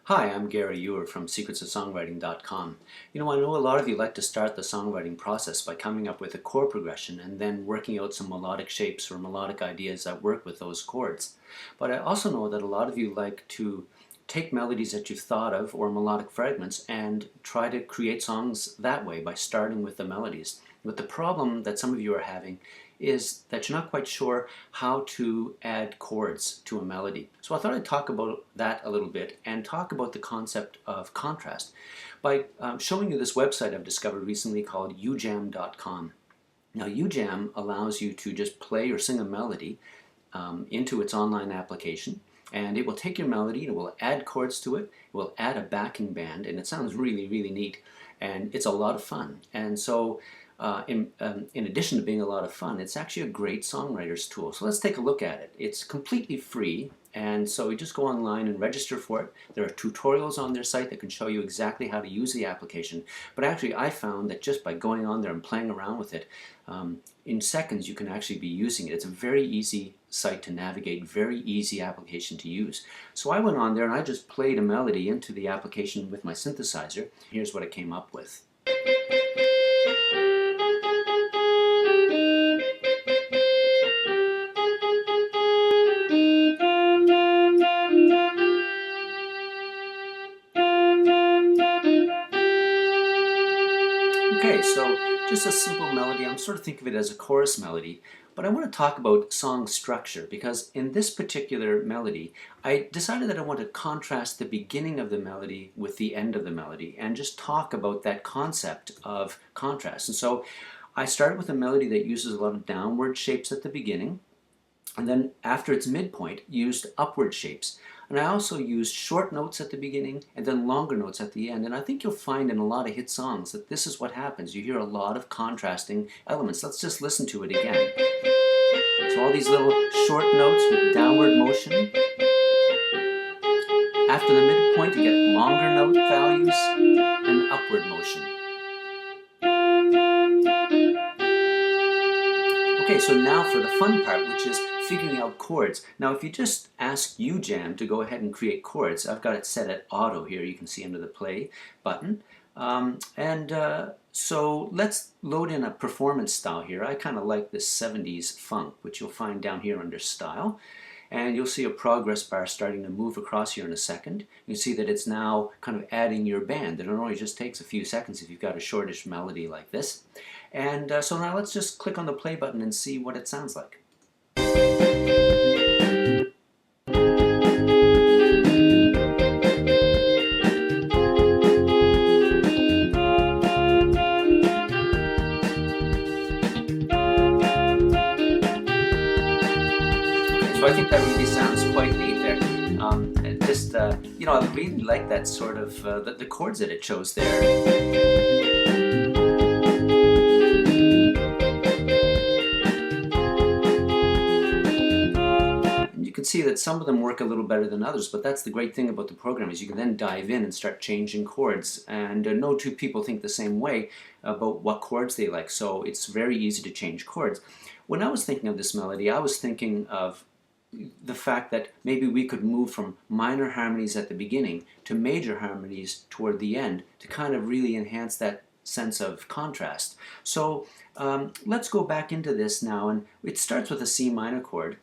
Hi, I'm Gary Ewer from secretsofsongwriting.com. I know a lot of you like to start the songwriting process by coming up with a chord progression and then working out some melodic shapes or melodic ideas that work with those chords. But I also know that a lot of you like to take melodies that you've thought of or melodic fragments and try to create songs that way by starting with the melodies. But the problem that some of you are having is that you're not quite sure how to add chords to a melody. So I thought I'd talk about that a little bit and talk about the concept of contrast by showing you this website I've discovered recently called ujam.com. Now ujam allows you to just play or sing a melody into its online application, and it will take your melody and it will add chords to it, it will add a backing band, and it sounds really, really neat, and it's a lot of fun. And so in addition to being a lot of fun, it's actually a great songwriter's tool. So let's take a look at it. It's completely free, and so you just go online and register for it. There are tutorials on their site that can show you exactly how to use the application. But actually I found that just by going on there and playing around with it, in seconds you can actually be using it. It's a very easy site to navigate, very easy application to use. So I went on there and I just played a melody into the application with my synthesizer. Here's what I came up with. Okay, so just a simple melody. I'm sort of thinking of it as a chorus melody, but I want to talk about song structure because in this particular melody, I decided that I want to contrast the beginning of the melody with the end of the melody and just talk about that concept of contrast. And so I started with a melody that uses a lot of downward shapes at the beginning, and then after its midpoint used upward shapes. And I also used short notes at the beginning and then longer notes at the end. And I think you'll find in a lot of hit songs that this is what happens. You hear a lot of contrasting elements. Let's just listen to it again. So all these little short notes with downward motion. After the midpoint you get longer note values and upward motion. Okay, so now for the fun part, which is figuring out chords. Now if you just ask UJam to go ahead and create chords, I've got it set at auto here, you can see under the play button. So let's load in a performance style here. I kind of like this 70s funk, which you'll find down here under style. And you'll see a progress bar starting to move across here in a second. You see that it's now kind of adding your band. And it only just takes a few seconds if you've got a shortish melody like this. And so now let's just click on the play button and see what it sounds like. So I think that really sounds quite neat there. I really like that sort of, the chords that it chose there. And you can see that some of them work a little better than others, but that's the great thing about the program is you can then dive in and start changing chords. And no two people think the same way about what chords they like, so it's very easy to change chords. When I was thinking of this melody, I was thinking of the fact that maybe we could move from minor harmonies at the beginning to major harmonies toward the end to kind of really enhance that sense of contrast. So let's go back into this now, and it starts with a C minor chord.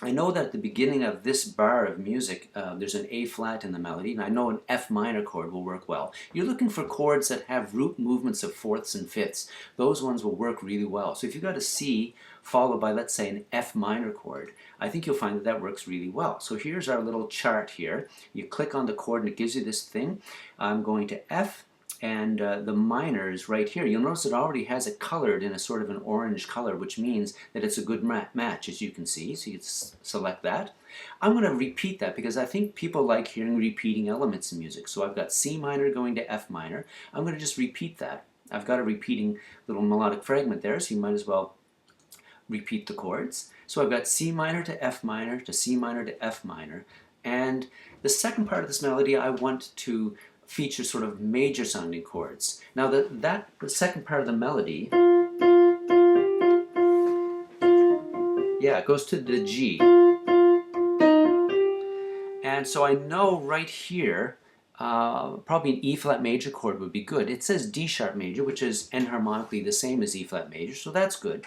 I know that at the beginning of this bar of music there's an A flat in the melody, and I know an F minor chord will work well. You're looking for chords that have root movements of fourths and fifths. Those ones will work really well. So if you've got a C followed by, let's say, an F minor chord, I think you'll find that that works really well. So here's our little chart here. You click on the chord and it gives you this thing. I'm going to F, and the minor is right here. You'll notice it already has it colored in a sort of an orange color, which means that it's a good match, as you can see. So you select that. I'm going to repeat that because I think people like hearing repeating elements in music. So I've got C minor going to F minor. I'm going to just repeat that. I've got a repeating little melodic fragment there, so you might as well repeat the chords. So I've got C minor to F minor to C minor to F minor. And the second part of this melody I want to feature sort of major sounding chords. Now the second part of the melody, yeah, it goes to the G. And so I know right here probably an E flat major chord would be good. It says D sharp major, which is enharmonically the same as E flat major, so that's good.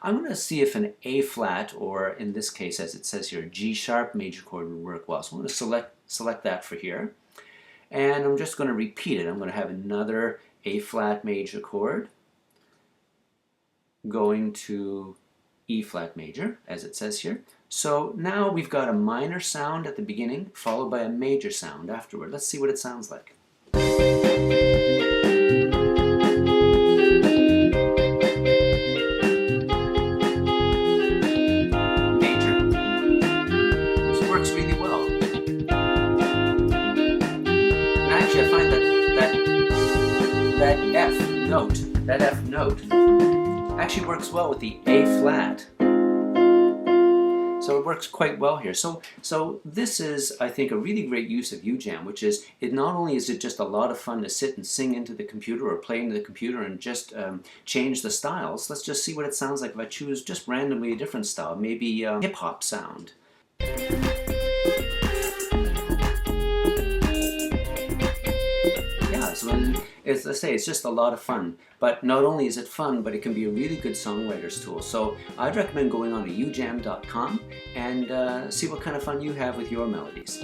I'm going to see if an A flat, or in this case, as it says here, G sharp major chord would work well. So I'm going to select that for here. And I'm just going to repeat it. I'm going to have another A flat major chord going to E flat major, as it says here. So now we've got a minor sound at the beginning, followed by a major sound afterward. Let's see what it sounds like. That F note actually works well with the A flat. So it works quite well here. So this is, I think, a really great use of UJAM, which is, it not only is it just a lot of fun to sit and sing into the computer or play into the computer and just change the styles. Let's just see what it sounds like if I choose just randomly a different style, maybe a hip-hop sound. Yeah, so as I say, it's just a lot of fun. But not only is it fun, but it can be a really good songwriter's tool. So I'd recommend going on to ujam.com and see what kind of fun you have with your melodies.